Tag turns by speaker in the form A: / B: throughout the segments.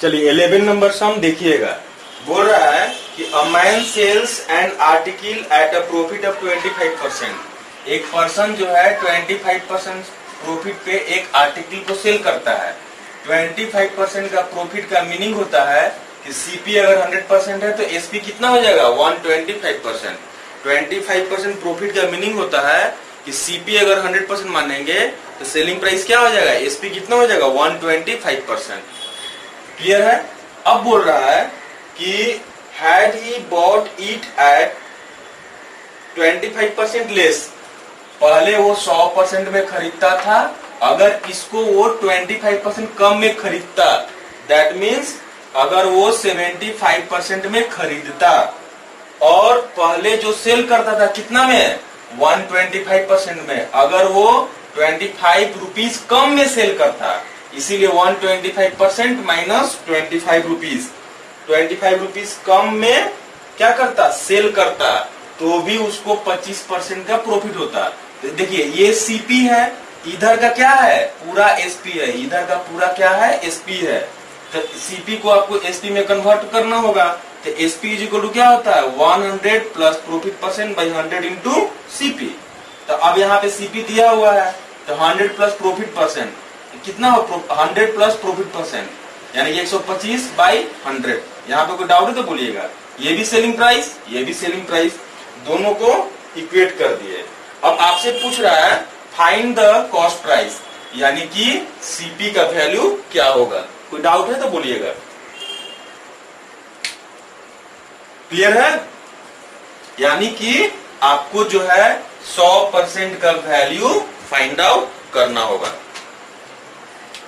A: चलिए 11 नंबर सम देखिएगा। बोल रहा है कि a man sells an article at a profit of 25%। एक पर्सन जो है 25% प्रॉफिट पे एक आर्टिकल को सेल करता है। 25% का प्रॉफिट का मीनिंग होता है कि सीपी अगर 100% है तो एसपी कितना हो जाएगा 125%। 25% प्रॉफिट का मीनिंग होता है कि सीपी अगर 100% मानेंगे तो सेलिंग प्राइस क्या हो जाएगा, एसपी कितना हो जाएगा 125%। क्लियर है। अब बोल रहा है कि had he bought it at 25% less, पहले वो 100% में खरीदता था, अगर इसको वो 25% कम में खरीदता, दैट मीन्स अगर वो 75% में खरीदता और पहले जो सेल करता था कितना में 125% में, अगर वो 25 रुपीज कम में सेल करता, इसीलिए 125% माइनस 25 रुपीज, 25 रुपीज कम में क्या करता, सेल करता, तो भी उसको 25% का प्रॉफिट होता। तो देखिए ये सीपी है, इधर का क्या है पूरा एसपी है, इधर का पूरा क्या है एसपी है। तो सीपी को आपको एसपी में कन्वर्ट करना होगा। तो एसपी इज इक्वल टू क्या होता है 100 plus profit percent by 100 into CP. तो अब यहाँ पे सीपी दिया हुआ है तो 100 प्लस प्रॉफिट परसेंट कितना हो, 100 प्लस प्रॉफिट परसेंट यानी 125 बाई 100। यहाँ पे कोई डाउट है तो बोलिएगा। ये भी सेलिंग प्राइस, ये भी सेलिंग प्राइस, दोनों को इक्वेट कर दिए। अब आपसे पूछ रहा है फाइंड द कॉस्ट प्राइस, यानी कि सीपी का वैल्यू क्या होगा। कोई डाउट है तो बोलिएगा। क्लियर है। यानी कि आपको जो है 100% का वैल्यू फाइंड आउट करना होगा।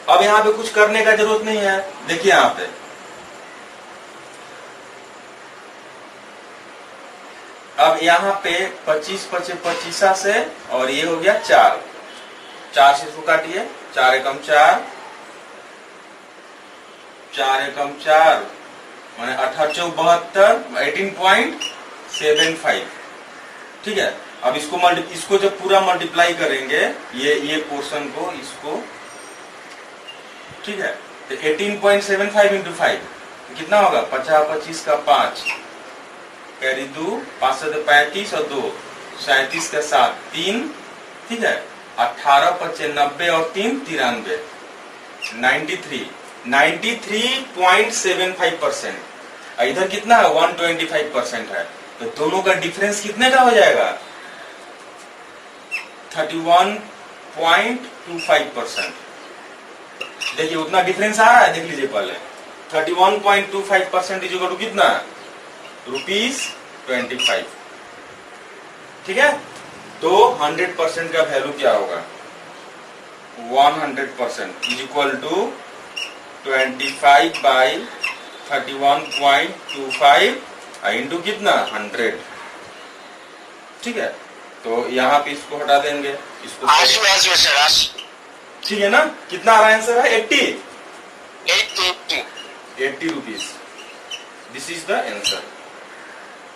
A: अब यहां पे कुछ करने का जरूरत नहीं है। देखिए यहां पे अब यहाँ पे 25 25 से और ये हो गया 4 से इसको काटिए, 4 एकम 4, 4 एकम 4 माने 18 चौक 72, 18.75। ठीक है। अब इसको जब पूरा मल्टीप्लाई करेंगे ये पोर्शन को इसको, ठीक है, तो 18.75 इंटू 5 कितना होगा 50 25 का 5 कैरी 2 5 से 35 और 2 37 का 7 3, ठीक है, 18 25 90 और 3 93 93.75%। इधर कितना है 125% है, तो दोनों का डिफरेंस कितने का हो जाएगा 31.25%। देखिए उतना डिफरेंस आ रहा है, देख लीजिए पहले 31.25% इज इक्वल टू कितना ₹25। ठीक है। तो 100% का वैल्यू क्या होगा 100% is equal to 25 by 31.25 into कितना 100। ठीक है। तो यहाँ पे इसको हटा देंगे, इसको ठीक है ना। कितना आ रहा है आंसर है 80 rupees. This is the answer,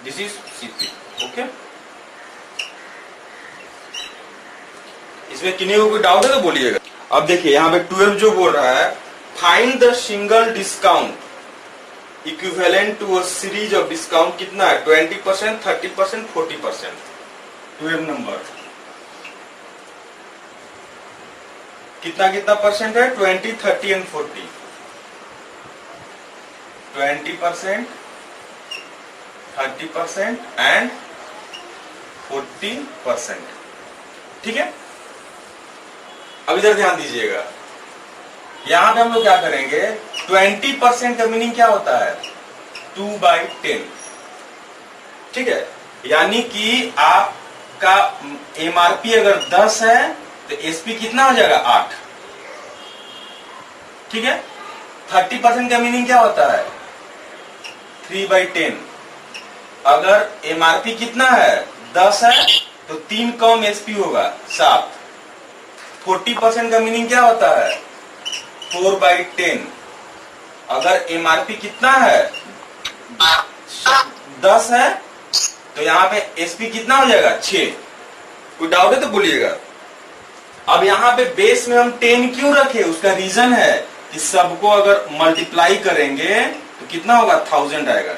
A: this is CP. Okay. इसमें किन्हीं को कोई डाउट है तो बोलिएगा। अब देखिए यहाँ पे 12 जो बोल रहा है find the single discount equivalent to a series of discount कितना है 20%, 30%, 40%। 12 नंबर कितना परसेंट है 20, 30 एंड 40। 20%, 30% एंड 40%। ठीक है। अब इधर ध्यान दीजिएगा, यहां पे हम लोग क्या करेंगे 20% का मीनिंग क्या होता है 2/10। ठीक है। यानी कि आपका एमआरपी अगर 10 है तो एसपी कितना हो जाएगा 8। ठीक है। 30% का मीनिंग क्या होता है 3/10। अगर एमआरपी कितना है 10 है तो 3 कम एसपी होगा 7। 40% का मीनिंग क्या होता है 4/10। अगर एमआरपी कितना है 10 है तो यहाँ पे एसपी कितना हो जाएगा 6। कोई डाउट है तो बोलिएगा। अब यहाँ पे बेस में हम 10 क्यों रखे, उसका रीजन है इस सबको अगर मल्टीप्लाई करेंगे तो कितना होगा, 1000 आएगा,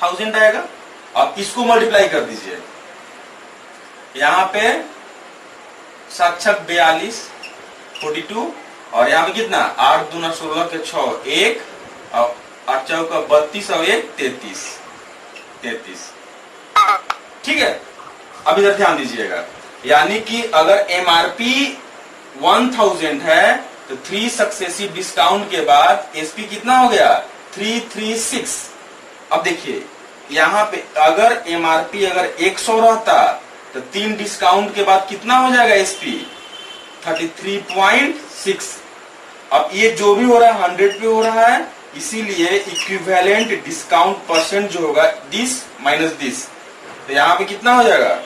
A: 1000 आएगा। अब इसको मल्टीप्लाई कर दीजिए, यहां पे 7 छक 42 42, और यहाँ पे कितना 8 दूना 16 के 6 1, और 8 चौका 32 और 1 33। ठीक है, अब इधर ध्यान दीजिएगा, यानी कि अगर एमआरपी 1000 है तो 3 सक्सेसिव डिस्काउंट के बाद एसपी कितना हो गया, 336। अब देखिए यहाँ पे अगर एमआरपी अगर 100 रहता तो 3 डिस्काउंट के बाद कितना हो जाएगा एसपी, 33.6। अब ये जो भी हो रहा है 100 पे हो रहा है, इसीलिए इक्विवेलेंट डिस्काउंट परसेंट जो होगा दिस माइनस दिस, तो यहाँ पे कितना हो जाएगा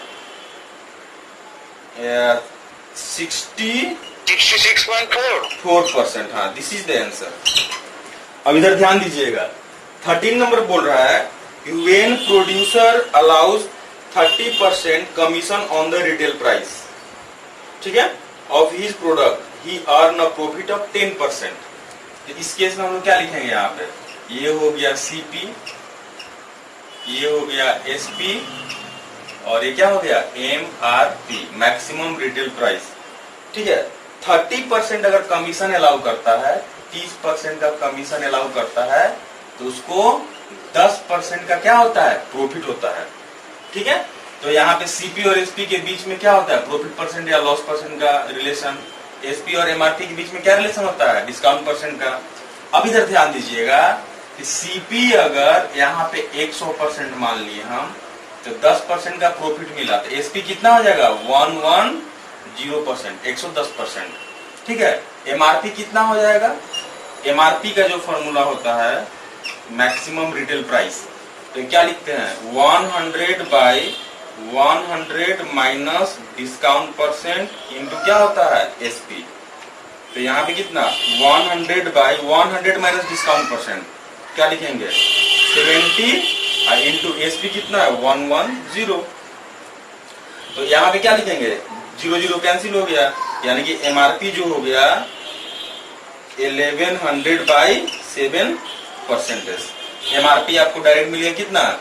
A: 66.4%। हाँ, दिस इज द आंसर। अब इधर ध्यान दीजिएगा, 13 नंबर बोल रहा है when producer allows 30% commission on the retail price, ठीक है, of his product he earn a profit of 10%। तो इस केस में हम लोग क्या लिखेंगे, यहाँ पे ये हो गया सीपी, ये हो गया एसपी, और ये क्या हो गया एमआरपी, मैक्सिमम रिटेल प्राइस। ठीक है, 30% अगर कमीशन अलाउ करता है, 30% का कमीशन अलाउ करता है, तो उसको 10% का क्या होता है, प्रॉफिट होता है। ठीक है, तो यहाँ पे सीपी और एसपी के बीच में क्या होता है, प्रॉफिट परसेंट या लॉस परसेंट का रिलेशन। एसपी और एमआरपी के बीच में क्या रिलेशन होता है, डिस्काउंट परसेंट का। अब इधर ध्यान दीजिएगा कि सीपी अगर यहाँ पे 100% मान लिए हम, तो 10% का प्रॉफिट मिला, तो एसपी कितना हो जाएगा 110%, 110%। ठीक है, एमआरपी कितना हो जाएगा, एमआरपी का जो फॉर्मूला होता है मैक्सिमम रिटेल प्राइस, तो क्या लिखते हैं 100/100 माइनस डिस्काउंट परसेंट इंटू क्या होता है एसपी। तो यहाँ पे कितना 100/100 माइनस डिस्काउंट परसेंट, क्या लिखेंगे 70, इंटू एसपी कितना है 110। तो यहाँ पे क्या लिखेंगे 0 कैंसिल हो गया, यानी कि एमआरपी जो हो गया 1100/7%। एमआरपी आपको डायरेक्ट मिल गया कितना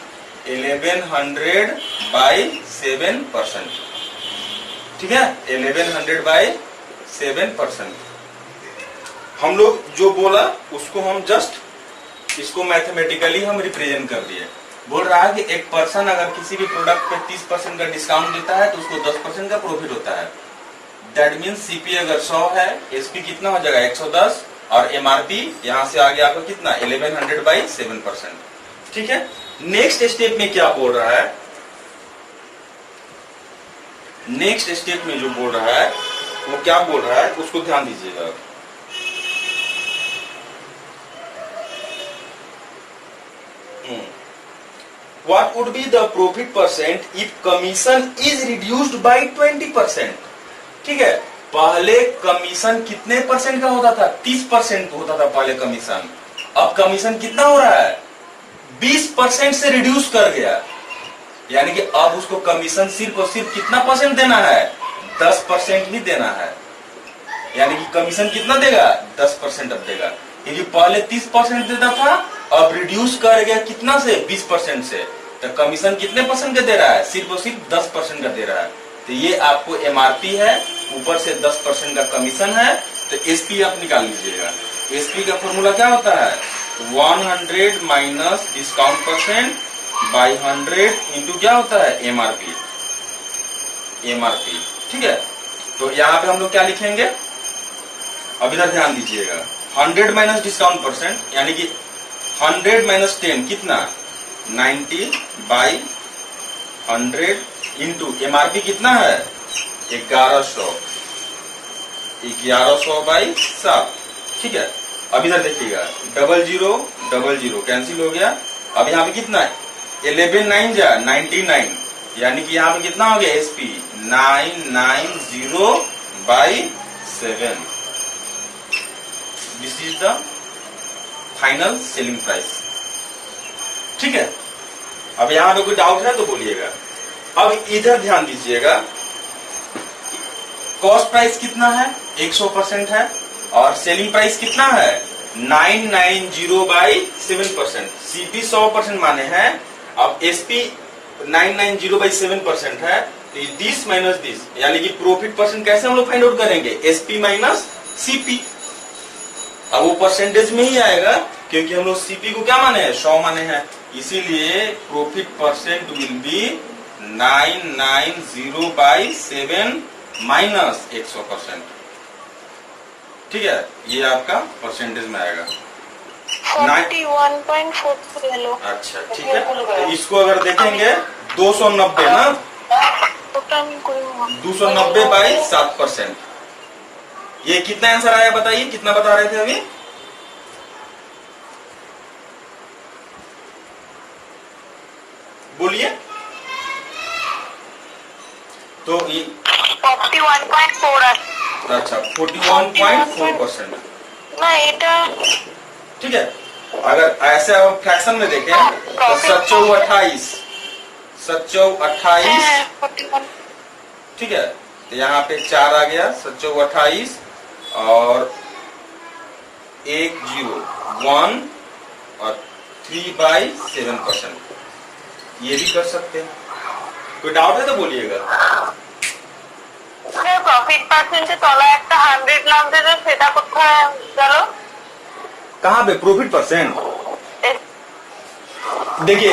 A: 1100/7%। ठीक है, 1100/7%। हम लोग जो बोला उसको हम जस्ट इसको मैथमेटिकली हम रिप्रेजेंट कर दिए। बोल रहा है कि एक पर्सन अगर किसी भी प्रोडक्ट पे 30% का डिस्काउंट देता है तो उसको 10% का प्रॉफिट होता है। दैट मीन्स सीपी अगर 100 है, एसपी कितना हो जाएगा 110, और एमआरपी यहां से आगे आपका कितना 1100/7%। ठीक है, नेक्स्ट स्टेप में क्या बोल रहा है, नेक्स्ट स्टेप में जो बोल रहा है वो क्या बोल रहा है उसको ध्यान दीजिएगा। What would be the profit percent if commission is reduced by 20%? ठीक है, पहले कमीशन कितने परसेंट का होता था, 30% होता था पहले कमीशन। अब कमीशन कितना हो रहा है 20% से रिड्यूस कर गया, यानी कि अब उसको कमीशन सिर्फ और सिर्फ कितना परसेंट देना है 10% ही देना है। यानी कि कमीशन कितना देगा 10% अब देगा, क्योंकि पहले 30% देता था, अब रिड्यूस कर गया कितना से 20% से, तो कमीशन कितने परसेंट का दे रहा है सिर्फ और सिर्फ 10% का दे रहा है। तो ये आपको एमआरपी है, ऊपर से 10% का कमीशन है, तो एसपी आप निकाल लीजिएगा। एसपी का फॉर्मूला क्या होता है 100 minus discount percent by 100 into क्या होता है एमआरपी, एमआरपी। ठीक है, तो यहाँ पे हम लोग क्या लिखेंगे, अब इधर ध्यान दीजिएगा 100 माइनस डिस्काउंट परसेंट, यानी कि 100 माइनस 10 कितना 90/100 इंटू एमआरपी कितना है 1100/7। ठीक है, अब इधर देखिएगा 00 कैंसिल हो गया। अब यहाँ पे कितना 11 9 जा 99, यानी कि यहाँ पे कितना हो गया SP 990/7। This is the final selling price. ठीक है, अब यहां पे कोई डाउट है तो बोलिएगा। अब इधर ध्यान दीजिएगा, कॉस्ट प्राइस कितना है 100% है, और सेलिंग प्राइस कितना है 990 बाई 7%। सीपी 100% माने हैं, अब एसपी 990 बाई 7% है, तो दिस माइनस दिस, यानी कि प्रॉफिट परसेंट कैसे हम लोग फाइंड आउट करेंगे, एसपी माइनस सीपी। अब वो परसेंटेज में ही आएगा क्योंकि हम लोग सीपी को क्या माने हैं 100 माने हैं, इसीलिए profit percent will be 990 by 7 minus 100%। ठीक है, ये आपका परसेंटेज में आएगा
B: 41.4 लो।
A: अच्छा ठीक है, तो इसको अगर देखेंगे 290 ना, 290 बाई 7%, ये कितना आंसर आया बताइए, कितना बता रहे थे अभी, बोलिए। तो
B: 41.4।
A: अच्छा 41.4%
B: ना এটা
A: ठीक है। अगर ऐसे हम फ्रैक्शन में देखें तो 27 28 ठीक है, तो यहाँ पे 4 आ गया, 27 और 1 0 1 और 3/7%, ये भी कर सकते हैं। कोई डाउट है तो बोलिएगा।
B: প্রফিট পার্সেন্টে তলা একটা 100 নামতে যে সেটা কোথায় গেল?
A: कहाँ पे प्रॉफिट परसेंट, देखिए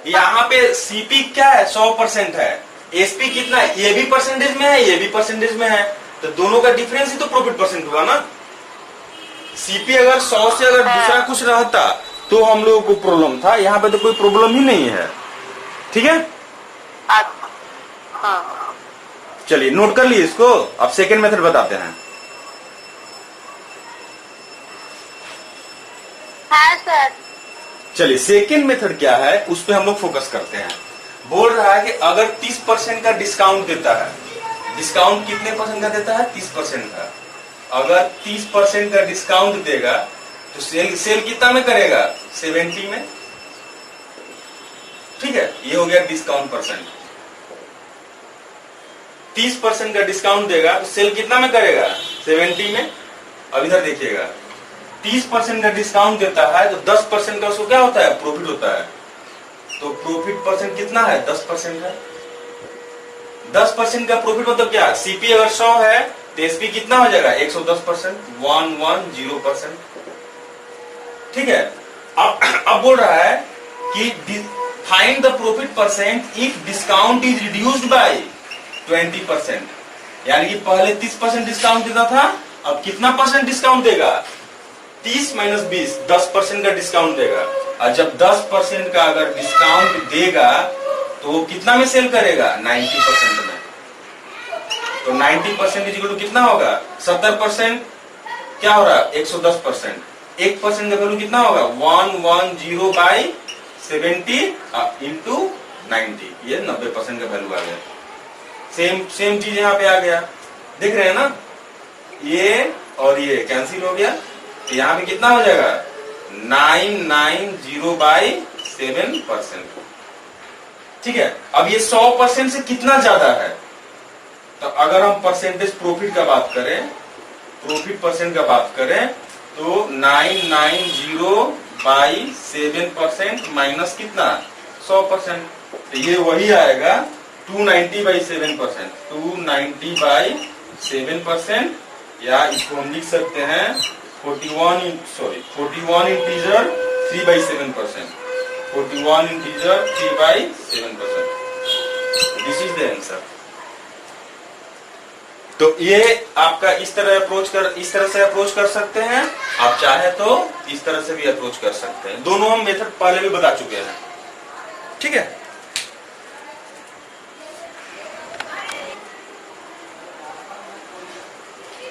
A: यहाँ पे सीपी क्या है 100% है, एसपी कितना है, ये भी परसेंटेज में है, ये भी परसेंटेज में है, तो दोनों का डिफरेंस ही तो प्रॉफिट परसेंट हुआ ना। सीपी अगर 100 से अगर दूसरा कुछ रहता तो हम लोगों को प्रॉब्लम था, यहाँ पे तो कोई प्रॉब्लम ही नहीं है। ठीक है, चलिए नोट कर लिए इसको। अब सेकेंड मेथड बताते हैं।
B: हाँ सर।
A: चलिए सेकेंड मेथड क्या है उस पे हम लोग फोकस करते हैं। बोल रहा है कि अगर 30% का डिस्काउंट देता है, डिस्काउंट कितने परसेंट का देता है 30% का, अगर 30% का डिस्काउंट देगा तो सेल कितना में करेगा 70 में। ठीक है, ये हो गया डिस्काउंट परसेंट। 30% का डिस्काउंट देगा तो सेल कितना में करेगा 70 में। अब इधर देखिएगा 30% का डिस्काउंट देता है तो 10% का उसको क्या होता है प्रॉफिट होता है, तो प्रॉफिट परसेंट कितना है 10% है। 10% का प्रॉफिट मतलब क्या, सीपी अगर 100 है तो एसपी कितना हो जाएगा 110%, 110%। ठीक है, अब बोल रहा है कि find the profit percent if discount is reduced by 20%, यानी कि पहले 30% डिस्काउंट देता था, अब कितना परसेंट डिस्काउंट देगा 30 माइनस 20, 10% का डिस्काउंट देगा। और जब 10% का अगर डिस्काउंट देगा तो वो कितना में सेल करेगा 90% में। तो 90% इक्वल टू कितना होगा 70%, क्या हो रहा है 110%, 1% का वैल्यू कितना होगा 110 बाई 70 इंटू 90, ये 90% का वैल्यू आ गया। सेम चीज यहाँ पे आ गया, देख रहे हैं ना, ये और ये कैंसिल हो गया, तो यहाँ पे कितना हो जाएगा 990 बाई 7%। ठीक है, अब ये 100% से कितना ज्यादा है, तो अगर हम परसेंटेज प्रॉफिट का बात करें, प्रॉफिट परसेंट का बात करें तो 990 बाई 7% माइनस कितना 100%, तो ये वही आएगा 290 बाई 7%, 290 बाई 7%, या इसको हम लिख सकते हैं 41 integer 3/7%, 41 integer 3/7%। This is the answer. तो ये आपका इस तरह से अप्रोच कर सकते हैं, आप चाहे तो इस तरह से भी अप्रोच कर सकते हैं। दोनों हम मेथड पहले भी बता चुके हैं। ठीक है,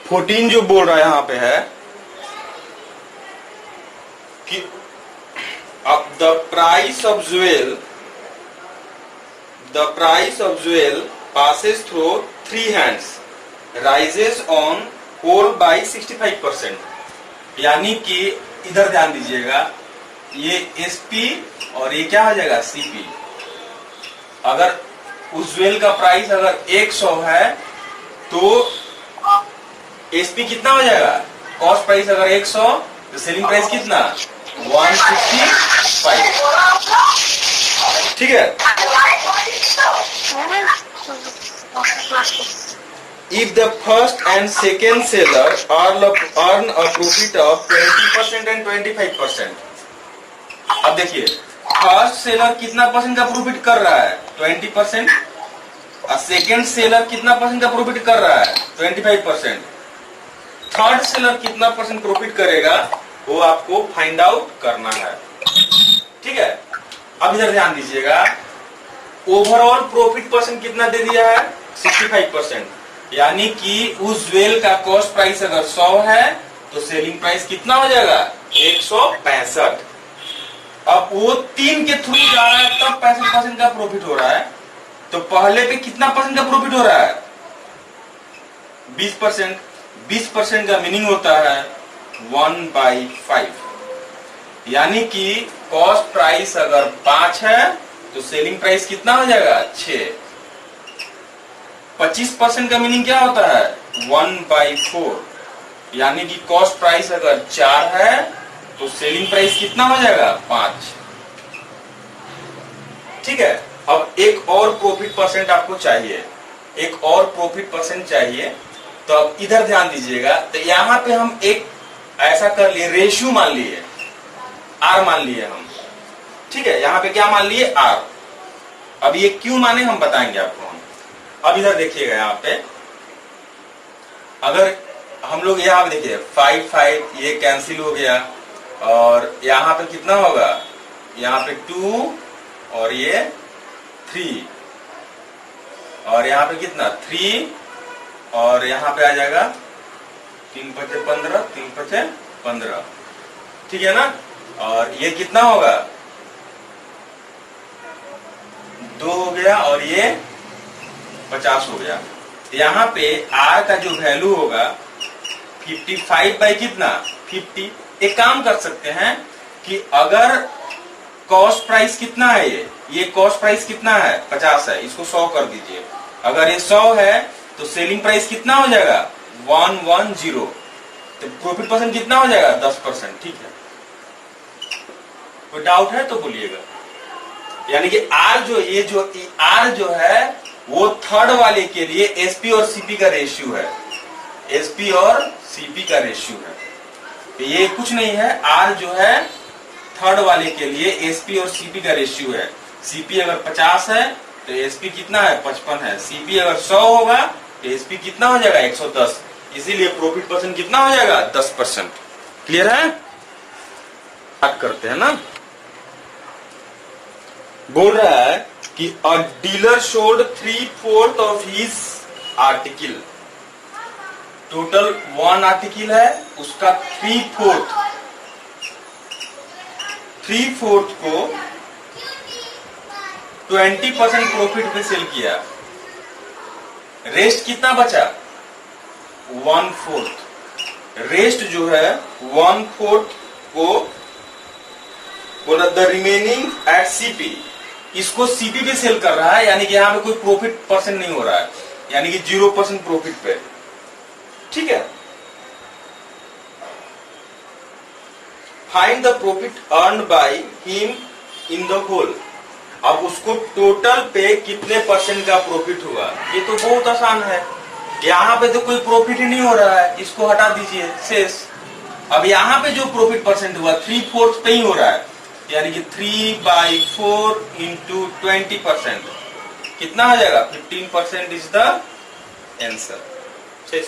A: फोर्टीन जो बोल रहा है यहां पे है कि अब the price of jewel passes through 3 hands rises on whole by 65%, यानी कि इधर ध्यान दीजिएगा, ये एसपी और ये क्या हो जाएगा सीपी। अगर उस ज्वेल का प्राइस अगर 100 है तो एसपी कितना हो जाएगा, कॉस्ट प्राइस अगर 100 तो सेलिंग प्राइस कितना 165। ठीक है। If the first and second seller earn a profit of 20% and 25%, अब देखिए फर्स्ट सेलर कितना परसेंट का प्रॉफिट कर रहा है 20%, और सेकेंड सेलर कितना परसेंट का प्रॉफिट कर रहा है 25%, थर्ड सेलर कितना परसेंट प्रॉफिट करेगा वो आपको फाइंड आउट करना है। ठीक है। अब इधर ध्यान दीजिएगा, ओवरऑल प्रॉफिट परसेंट कितना दे दिया है 65%, यानी कि उस ज्वेल का कॉस्ट प्राइस अगर 100 है तो सेलिंग प्राइस कितना हो जाएगा 165। अब वो 3 के थ्रू जा रहा है तब 65% का प्रॉफिट हो रहा है, तो पहले पे कितना परसेंट का प्रॉफिट हो रहा है 20%। 20% का मीनिंग होता है 1/5, यानी कि कॉस्ट प्राइस अगर 5 है तो सेलिंग प्राइस कितना हो जाएगा 6। 25% का मीनिंग क्या होता है 1/4, यानी कि कॉस्ट प्राइस अगर 4 है तो सेलिंग प्राइस कितना हो जाएगा 5। ठीक है। अब एक और प्रॉफिट परसेंट आपको चाहिए, एक और प्रॉफिट परसेंट चाहिए, तो अब इधर ध्यान दीजिएगा। तो यहां पे हम एक ऐसा कर लिए, रेशियो मान लिए, आर मान लिए हम। ठीक है। यहां पे क्या मान लिए आर। अब ये क्यों माने हम बताएंगे आपको हम। अब इधर देखिएगा, यहां पे अगर हम लोग यहां पे देखिए 5 ये कैंसिल हो गया, और यहां पे कितना होगा, यहां पे 2 और ये 3, और यहां पे कितना 3, और यहां पे आ जाएगा 3 × 5 = 15, 3 × 5 = 15। ठीक है ना। और ये कितना होगा 2 हो गया, और ये 50 हो गया। यहां पे आर का जो वैल्यू होगा 55 कितना 50। एक काम कर सकते हैं कि अगर कॉस्ट प्राइस कितना है, ये कॉस्ट प्राइस कितना है 50 है, इसको 100 कर दीजिए। अगर ये 100 है तो सेलिंग प्राइस कितना हो जाएगा 110, तो प्रॉफिट परसेंट कितना हो जाएगा 10%। ठीक है। कोई डाउट है तो बोलिएगा। यानी कि आर जो है वो थर्ड वाले के लिए एसपी और सीपी का रेशियो है, एसपी और सीपी का रेशियो है। तो ये कुछ नहीं है, आर जो है थर्ड वाले के लिए एसपी और सीपी का रेशियो है। सीपी अगर 50 है तो एसपी कितना है 55 है। सीपी अगर 100 होगा तो एसपी कितना हो जाएगा 110, इसीलिए प्रॉफिट परसेंट कितना हो जाएगा 10%। क्लियर है। बात करते हैं ना। बोल रहा है कि अ dealer sold 3/4 of his article. Total 1 article है, उसका 3/4 को 20% प्रॉफिट पे सेल किया। रेस्ट कितना बचा 1/4। रेस्ट जो है 1/4 को बोला द रिमेनिंग एट सीपी, इसको सीपी पे सेल कर रहा है, यानी कि यहां पे कोई प्रॉफिट परसेंट नहीं हो रहा है, यानी कि 0% प्रॉफिट पे। ठीक है। Find the profit earn by him in the whole. अब उसको टोटल पे कितने परसेंट का प्रॉफिट हुआ, ये तो बहुत आसान है। यहाँ पे तो कोई प्रॉफिट ही नहीं हो रहा है, इसको हटा दीजिए शेष। अब यहाँ पे जो प्रॉफिट परसेंट हुआ 3/4 पे ही हो रहा है, यानी कि 3/4 × 20% कितना हो जाएगा 15% इज द आंसर। शेष।